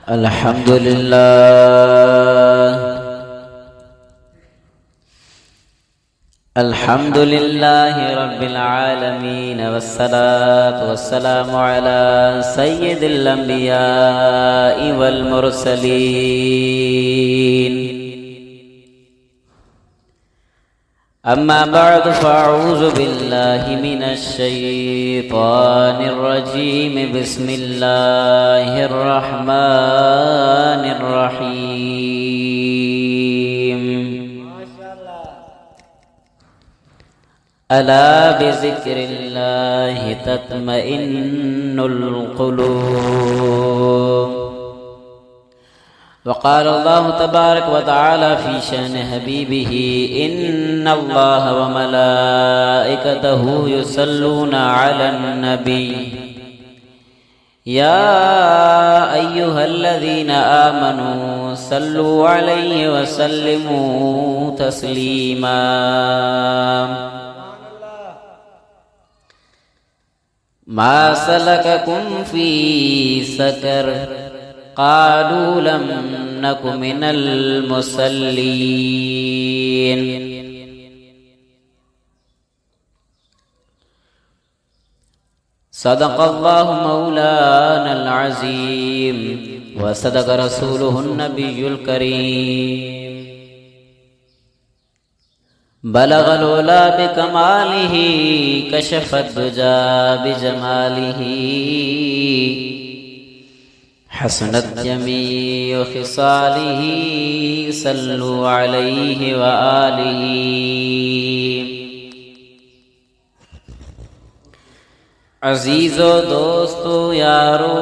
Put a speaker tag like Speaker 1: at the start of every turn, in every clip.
Speaker 1: अल्हम्दुलिल्लाह रब्बिल आलमीन वस्सलातु वस्सलामु अला सय्यिदिल अंबियाइ वल मुरसलीन। अम्मा बअद फ़अऊज़ु बिल्लाहि मिनश शैतानिर रजीम। बिस्मिल्लाहिर रहमानिर रहीम। अला बिज़िक्रिल्लाहि तत्मइन्नुल क़ुलूब। वक़ाल अल्लाहु तबारक व तआला फ़ी शान हबीबिही इन्नल्लाह व मलाइकतहु युसल्लूना अलन नबी या अय्युहल्लज़ीना आमनू सल्लू अलैहि व सल्लिमू तस्लीमा। मा सलककुम फ़ी सक़र क़ालू लम नकु मिनल मुसल्लीन। सदक़ल्लाहु मौलानल अज़ीम व सदक़ रसूलुहुन नबियुल करीम। बलगल उला बिकमालिही कशफद दुजा बिजमालिही हसनत जमीउ खिसालिही सल्लु अलैहि व आलिही। अजीज़ो दोस्तो यारो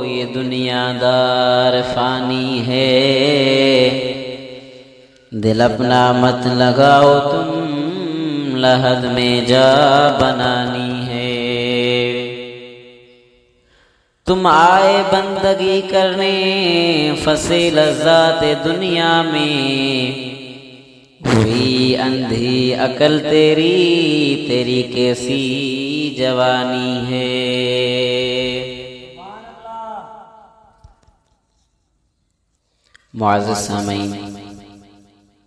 Speaker 1: ये दुनियादार फ़ानी है, दिल अपना मत लगाओ तुम लहद में जा बनानी है। तुम आए बंदगी करने फंसे लज़्ज़ात दुनिया में, हुई अंधी अकल तेरी तेरी कैसी जवानी है। मुअज़्ज़ज़ सामईन,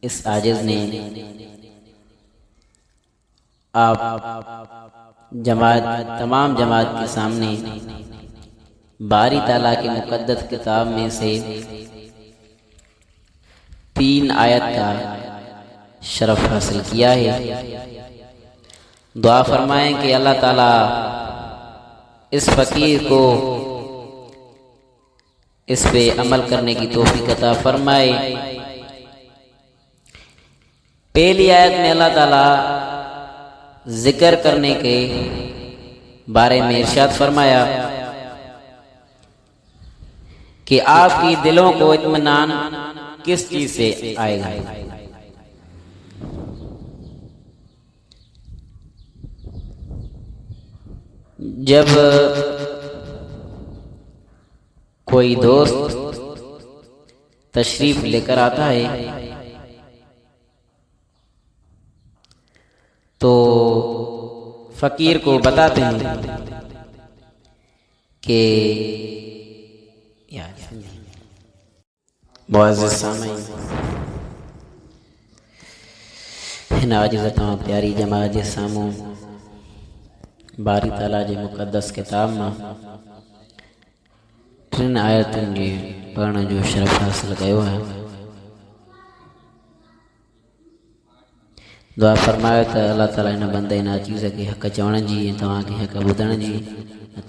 Speaker 1: इस आजिज़ ने आप तमाम जमात के सामने बारी ताला के मुक़द्दस किताब में से 3 आयत का शरफ हासिल किया है। दुआ फरमाएं कि अल्लाह ताला इस फ़कीर को इस पे अमल करने की तौफीक अता फरमाए। पहली आयत में अल्लाह ताला जिक्र करने के बारे में इरशाद फरमाया कि आपकी दिलों को इत्मीनान किस चीज से आएगा। जब कोई दोस्त तशरीफ लेकर आता है तो फकीर को बताते हैं कि मुअज़्ज़ज़ सामईन, हिन आजिज़ तमाम प्यारी जमात जे साम्हूं बारी ताला जे मुक़द्दस किताब मां 3 आयतुनि जे पढ़ण जो शरफ़ हासिल कयो है। दुआ फरमायो त अल्लाह ताला इन बंदे इन चीज़ खे हक़ चवण जी ऐं तव्हांखे हक़ ॿुधण जी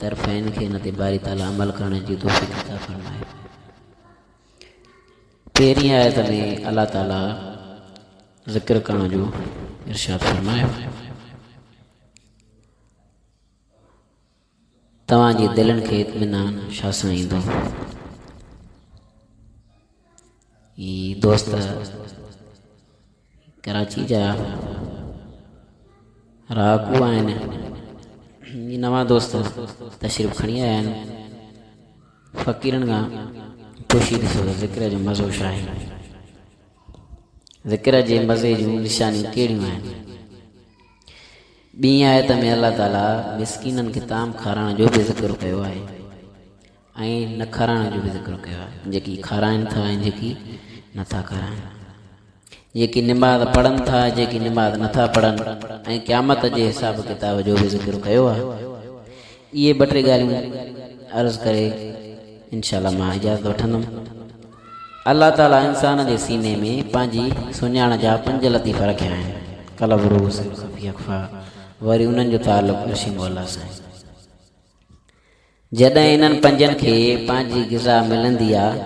Speaker 1: तरफ़ इन खे इन ते बारी ताला अमल करण जी तौफ़ीक़ अता फरमाए। पहिरीं आयत में अल्लाह ताला ज़िक्र करण जो इरशाद फरमायो, तव्हांजी दिलनि खे इत्मीनान छा सां ईंदो। ही दोस्त कराची जा राकू आहिनि। नवां दोस्त तशरीफ़ खणी आया आहिनि। फ़कीरनि खां पुछी ॾिसो त ज़िक्र जो मज़ो छा आहे, ज़िक्र जे मज़े जूं निशानियूं कहिड़ियूं आहिनि। ॿीं आयत में अल्लाह ताला मिस्कीननि खे ताम खाराइण जो बि ज़िक्र कयो आहे। ऐं न खाराइण जो बि ज़िक्र कयो आहे, जेकी खाराइनि था ऐं जेकी नथा खाराइनि, जेकी निमाज़ पढ़नि था, जेकी निमाज़ नथा पढ़नि, ऐं क़यामत जे हिसाब किताब जो बि ज़िक्र कयो आहे। इहे ॿ टे ॻाल्हियूं अर्ज़ु करे इंशाअल्लाह मां इजाज़त वठंदुमि। अल्लाह ताला इंसान जे सीने में पंहिंजी सुञाण जा 5 लतीफ़ रखिया आहिनि, क़ल्ब, रूह, सिर, ख़फ़ी, अख़फ़ा, वरी उन्हनि जो ताल्लुक़ अर्श मौला सां। जॾहिं इन्हनि 5 खे पंहिंजी ग़िज़ा मिलंदी आहे,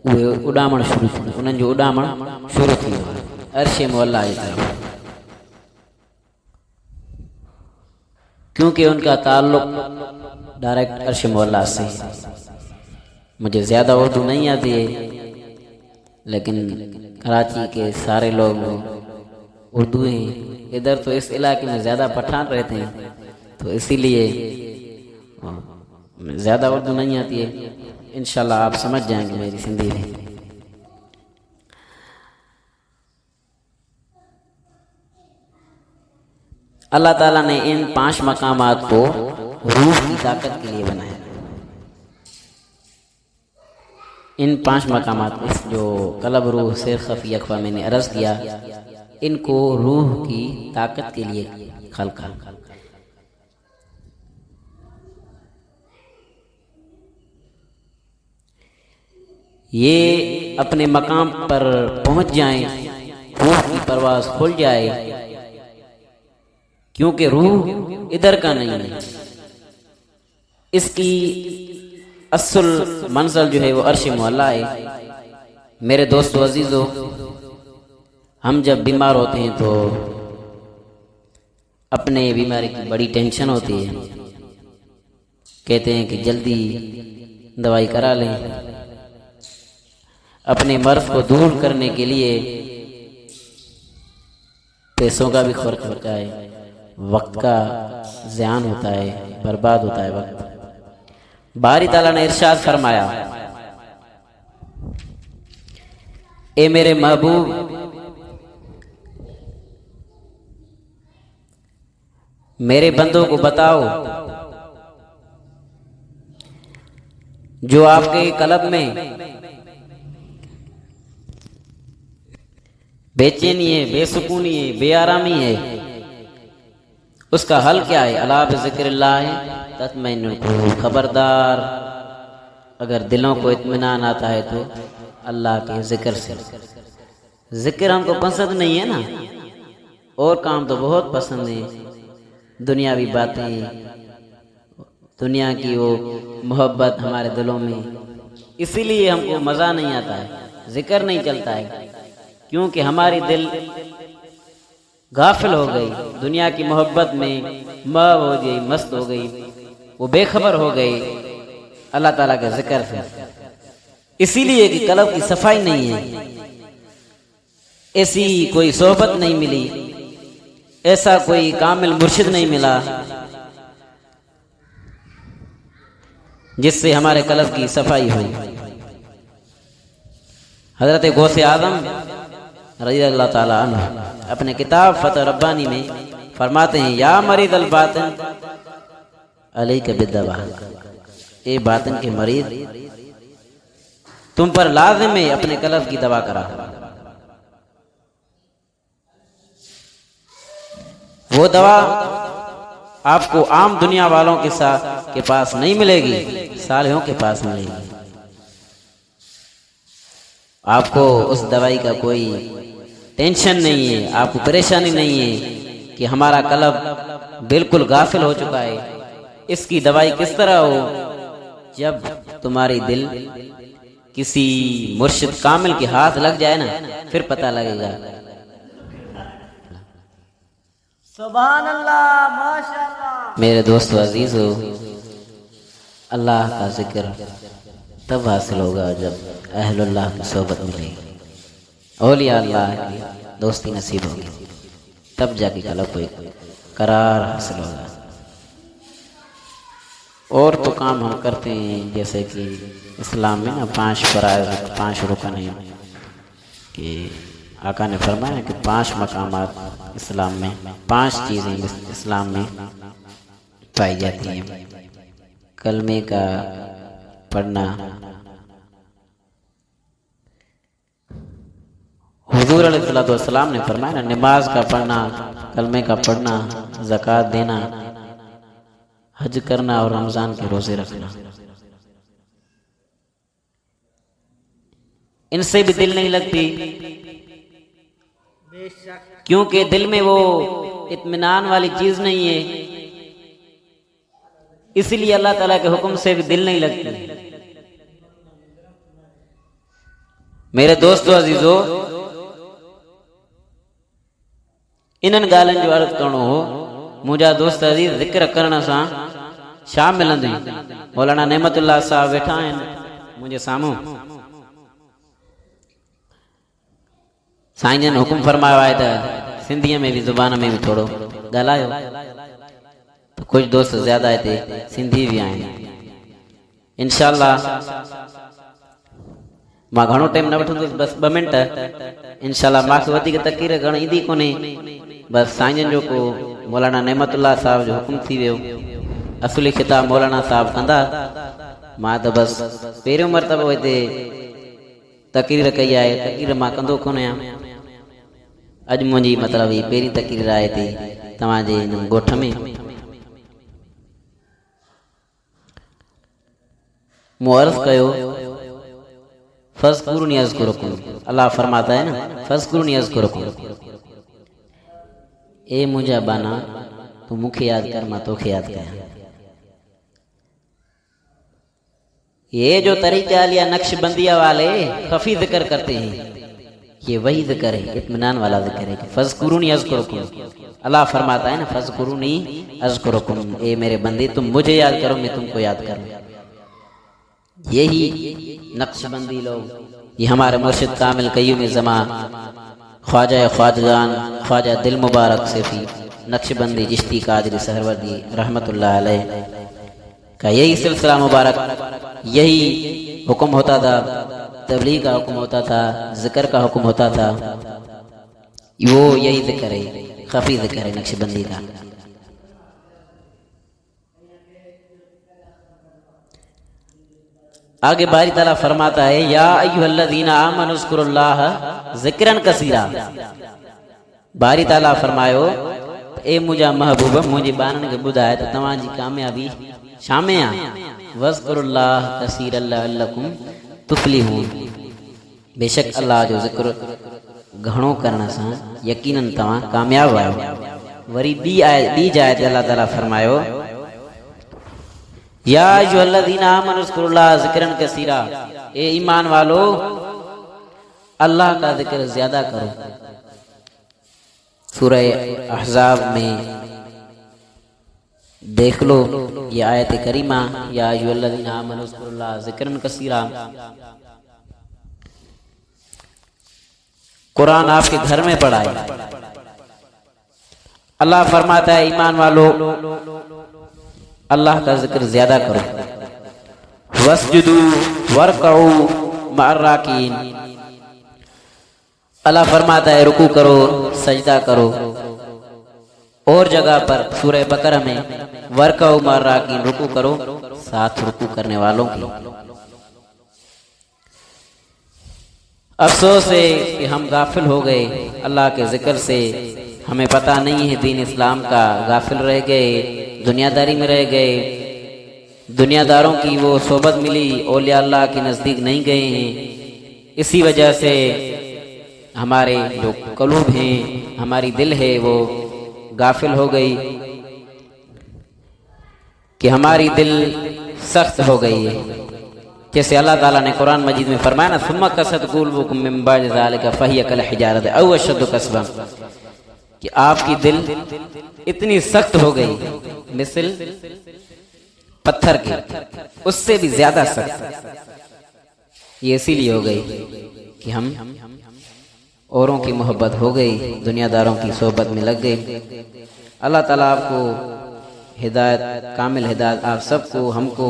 Speaker 1: उहे उॾामण शुरू थींदो, उन्हनि जो उॾामण शुरू थींदो आहे अर्श मौला जी तरफ़, क्योंकि उनका ताल्लुक़ डायरेक्ट अर्श मौला से। मुझे ज़्यादा उर्दू नहीं आती है, लेकिन कराची के सारे लोग उर्दू हैं। इधर तो इस इलाके में ज़्यादा पठान रहते हैं, तो इसीलिए ज़्यादा उर्दू नहीं आती है। इंशाल्लाह आप समझ जाएंगे मेरी सिंधी भी। अल्लाह ताला ने इन 5 मकामात को रूह की ताकत के लिए बनाया। इन 5 मकामात जो क़ल्ब, रूह, सिर, ख़फ़ी, अख़फ़ा मैंने अर्ज़ किया, इनको रूह की ताकत के लिए खल्क़ा। ये अपने मकाम पर पहुंच जाएं, रूह की परवाज़ खुल जाए, क्योंकि रूह इधर का नहीं है, इसकी असल मंज़िल जो है वो अर्श मौला है। मेरे दोस्तों अजीज़ों, हम जब बीमार होते हैं तो अपने बीमारी की बड़ी टेंशन होती है, कहते हैं कि जल्दी दवाई करा लें। अपने मर्ज़ को दूर करने के लिए पैसों का भी खर्च होता है, वक्त का ज़ियान होता है, बर्बाद होता है वक्त। बारी ताला ने इरशाद फरमाया, ए मेरे महबूब, मेरे बंदों को बताओ जो आपके कल्ब में बेचैनी है, बेसुकूनी है, बेआरामी है, उसका हल क्या है? अला बिज़िक्रिल्लाह तत्मइन्नुल क़ुलूब। खबरदार, अगर दिलों को इत्मीनान आता है तो अल्लाह के जिक्र से। जिक्र हमको पसंद नहीं है ना, और काम तो बहुत पसंद है, दुनियावी बातें, दुनिया की वो मोहब्बत हमारे दिलों में, इसीलिए हमको मज़ा नहीं आता है, जिक्र नहीं चलता है, क्योंकि हमारी दिल गाफिल हो गई, दुनिया की मोहब्बत में मब हो गई, मस्त हो गई, वो बेखबर हो गई अल्लाह ताला के जिक्र से। इसीलिए कि कल्ब की सफाई नहीं है, ऐसी कोई सोहबत नहीं मिली, ऐसा कोई कामिल मुर्शिद नहीं मिला जिससे हमारे कल्ब की सफाई हुई। हजरत गौसे आजम रज़ी अल्लाह ताला अन्हु अपने किताब फतह रब्बानी में फरमाते हैं, या मरीद अल बातिन अलैका बिद्दवा, ए बातिन के मरीद, तुम पर लाजिम है अपने कल्ब की दवा करा। वो दवा आपको आम दुनिया वालों के पास नहीं मिलेगी, सालिहों के पास मिलेगी। आपको उस दवाई का कोई टेंशन नहीं है, आपको परेशानी नहीं है कि हमारा कल्ब बिल्कुल गाफिल हो चुका है। इसकी दवाई किस तरह हो? जब तुम्हारी दिल किसी मुर्शिद कामिल के हाथ लग जाए ना, फिर पता लगेगा।
Speaker 2: सुभान अल्लाह, माशाअल्लाह।
Speaker 1: मेरे दोस्तों अजीजों, अल्लाह का जिक्र तब हासिल होगा जब अहलुल्लाह की सोबत मिलेगी, औलिया अल्लाह की दोस्ती नसीब होगी, तब जाके कल्ब को एक करार हासिल होगा। और तो काम हम करते हैं, जैसे कि इस्लाम में ना 5 फराइज़, 5 रुकन हैं कि आका ने फरमाया कि 5 मकामात इस्लाम में, 5 चीज़ें इस्लाम में पाई जाती हैं। कलमे का पढ़ना। हुजूर अलैहिस्सलाम ने फरमाया ना, नमाज का पढ़ना, कलमे का पढ़ना, ज़कात देना, हज करना और रमजान के रोजे रखना, इनसे भी दिल नहीं लगती,
Speaker 2: बेशक
Speaker 1: क्योंकि दिल में वो इत्मीनान वाली चीज नहीं है, इसलिए अल्लाह ताला के हुक्म से भी दिल नहीं लगती। मेरे दोस्तों अजीजो, इन्हनि ॻाल्हियुनि जो अर्ज़ करणो हो। मुंहिंजा दोस्त अजीज, ज़िक्र करण सां छा मिलंदी? मौलाना नेमतुल्लाह साहब वेठा आहिनि मुंहिंजे साम्हूं। साईं जन हुकुम फरमायो आहे त सिंधीअ में भी ज़ुबान में भी थोड़ो ॻाल्हायो, तो कुछ दोस्त ज़्यादा हिते सिंधी भी आहिनि। इंशाअल्लाह मां घणो टाइम न वठंदुसि, बस 2 मिंट। इंशाअल्लाह मूंखे वधीक तक़रीर घण ईंदी कोन्हे, बस साईं जन जो को मौलाना नेमतुल्लाह साहब जो हुकुम थी वियो, असली खिताब मौलाना साहब कंदा, मां त बस पहिरियों मरतबो हिते तक़रीर कई आहे। तक़रीर मां कंदो कोन आहियां, अॼु मुंहिंजी मतिलबु ही पहिरीं तक़रीर आहे हिते तव्हांजे हिन ॻोठ में। मूं अर्ज़ कयो, फ़ज़्कुरूनी अज़्कुरुकुम, अल्लाह फरमाता है ना, फ़ज़्कुरूनी अज़्कुरुकुम, ए मुंहिंजा बाना तू मूंखे यादि कर, मां तोखे यादि कयां। ये जो तरीका लिया नक्शबंदिया वाले खफी जिक्र करते हैं, ये वही जिक्र है, इत्मीनान वाला जिक्र है। फ़ज़्कुरूनी अज़्कुरुकुम, अल्लाह फरमाता है ना, फ़ज़्कुरूनी अज़्कुरुकुम, ए मेरे बंदे तुम मुझे याद करो, मैं तुमको याद करूं। यही नक्शबंदी लोग, ये हमारे मुर्शिद कामिल क़य्यूम ज़मान ख्वाजा ख्वाजगान ख्वाजा दिल मुबारक सेफी नक्शबंदी चिश्ती कादरी सहरवर्दी रहमतुल्लाह अलैह का यही सिलसिला मुबारक, यही हुक्म होता था, तबलीग का हुक्म होता था, जिक्र का हुक्म होता था। वो यही जिक्र है, खफी जिक्र है नक्शबंदी का। आगे बारी ताला फरमाता है, या अय्युहल्लज़ीना आमनु उज़्कुरुल्लाह ज़िक्रन कसीरा। बारी ताला फरमायो, ए मुंहिंजा महबूब, मुंहिंजे ॿारनि खे ॿुधाए त तव्हांजी कामयाबी छा में आहे। वज़्कुरुल्लाह कसीरन लअल्लकुम तुफ़्लिहून, बेशक अल्लाह जो ज़िक्र घणो करण सां यकीनन तव्हां कामयाब आहियो। वरी ॿी जाइ ते अल्लाह ताला फरमायो, या अय्युहल्लज़ीना आमनु उज़्कुरुल्लाह ज़िक्रन कसीरा, ए ईमान वालो अल्लाह का जिक्र ज्यादा करो। सूरह अहज़ाब में देख लो ये आयत करीमा, या अय्युहल्लज़ीना आमनु उज़्कुरुल्लाह ज़िक्रन कसीरा। कुरान आपके घर में पढ़ा है। अल्लाह फरमाता है, ईमान वालो अल्लाह का जिक्र ज्यादा करो। वस्जुदू वरकऊ मअर्राकीन, अल्लाह फरमाता है रुकू करो, सजदा करो। और जगह पर सूरह बकरा में वरकऊ मअर्राकीन, रुकू करो साथ रुकू करने वालों की। अफसोस है कि हम गाफिल हो गए अल्लाह के जिक्र से, हमें पता नहीं है दीन इस्लाम का, गाफिल रह गए, दुनियादारी में रह गए, दुनियादारों की वो सोबत मिली, औलिया अल्लाह के नज़दीक नहीं गए हैं। इसी वजह से हमारे जो कलूब हैं, हमारी दिल है, वो गाफिल हो गई कि हमारी दिल सख्त हो गई है। जैसे अल्लाह ताला ने कुरान मजीद में फरमाया ना, सुम्मा कसत कुलुबुकुम मिन बाद ज़ालिका फहिय कल हिजारत औ अशद्दु कसबा, कि आपकी दिल इतनी सख्त हो गई मिसल पत्थर की, उससे भी ज्यादा सख्त। ये इसीलिए हो गई कि हम औरों की मोहब्बत हो गई, दुनियादारों की सोहबत में लग गई। अल्लाह ताला आपको हिदायत, कामिल हिदायत आप सबको, हमको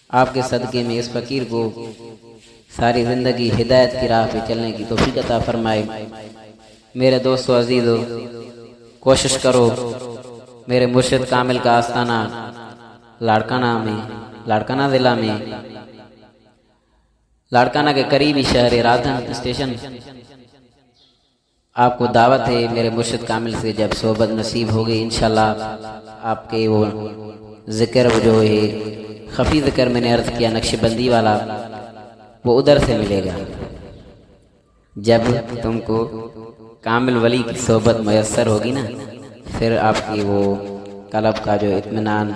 Speaker 1: आपके सदके में इस फकीर को सारी जिंदगी हिदायत की राह पे चलने की तौफीक अता फरमाए। मेरे दोस्तों अजीजों, कोशिश करो मेरे मुर्शिद कामिल का आस्ताना लाड़काना में लाड़काना ज़िला में, लाड़काना के करीबी शहर राधन स्टेशन। आपको दावत है मेरे मुर्शिद कामिल से, जब सोबत नसीब होगी इंशाल्लाह आपके वो ज़िक्र जो है खफी ज़िक्र मैंने अर्ज़ किया नक्शबंदी वाला, वो उधर से मिलेगा। जब तुमको कामिल वली की सोबत मैसर होगी ना, फिर आपकी वो कल्ब का जो इत्मीनान,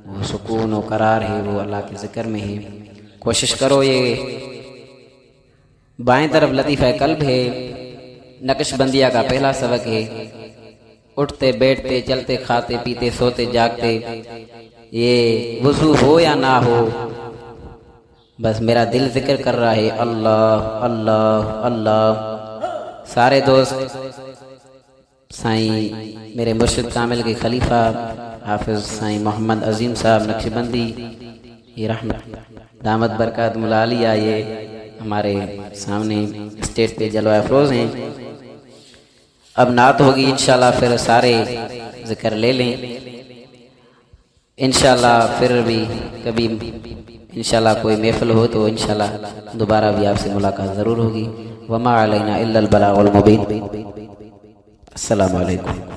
Speaker 1: वो सुकून और करार है वो अल्लाह के ज़िक्र में है। कोशिश करो। ये बाएं तरफ लतीफ़ा कल्ब है, नक्शबंदिया का पहला सबक है। उठते बैठते चलते खाते पीते सोते जागते, ये वज़ू हो या ना हो, बस मेरा दिल जिक्र कर रहा है अल्लाह अल्लाह अल्लाह। सारे दोस्त साईं मेरे मुर्शिद कामिल के खलीफा हाफिज साईं मोहम्मद अजीम साहब नक्शबंदी ये रहमत दामत बरकत मुलालिया, ये हमारे सामने स्टेज पे जलवा अफरोज हैं। अब नात होगी इंशाल्लाह, फिर सारे जिक्र ले लें इंशाल्लाह। फिर भी कभी इंशाल्लाह कोई महफिल हो तो इंशाल्लाह दोबारा भी आपसे मुलाकात ज़रूर होगी। वमा अलैना इल्लल बलागुल मुबीन। अस्सलामु अलैकुम।